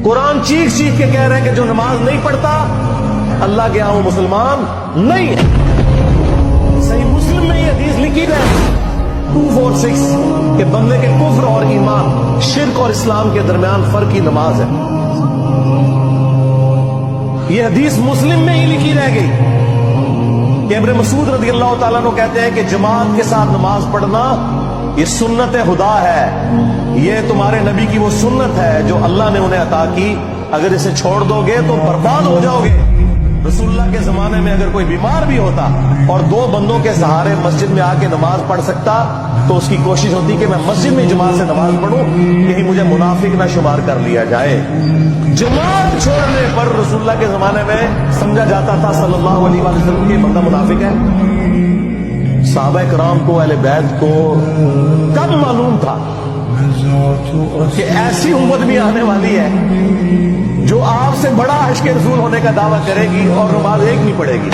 قرآن چیخ چیخ کے کہہ رہے ہیں کہ جو نماز نہیں پڑھتا اللہ کے ہاں وہ مسلمان نہیں ہے۔ صحیح مسلم میں یہ حدیث لکھی ہے 246 کہ بندے کے کفر اور ایمان، شرک اور اسلام کے درمیان فرق کی نماز ہے۔ یہ حدیث مسلم میں ہی لکھی رہ گئی کہ ابن مسعود رضی اللہ تعالیٰ عنہ کہتے ہیں کہ جماعت کے ساتھ نماز پڑھنا یہ سنت خدا ہے، یہ تمہارے نبی کی وہ سنت ہے جو اللہ نے انہیں عطا کی، اگر اسے چھوڑ دو گے تو برباد ہو جاؤ گے۔ رسول اللہ کے زمانے میں اگر کوئی بیمار بھی ہوتا اور دو بندوں کے سہارے مسجد میں آ کے نماز پڑھ سکتا تو اس کی کوشش ہوتی کہ میں مسجد میں جماعت سے نماز پڑھوں، کہیں مجھے منافق نہ شمار کر لیا جائے۔ جماعت چھوڑنے پر رسول اللہ کے زمانے میں سمجھا جاتا تھا صلی اللہ علیہ وسلم کہ بندہ منافق ہے۔ صحابہ کرام کو، اہل بیت کو کب معلوم تھا کہ ایسی امت بھی آنے والی ہے جو آپ سے بڑا عشق رسول ہونے کا دعویٰ کرے گی اور نماز ایک نہیں پڑھے گی۔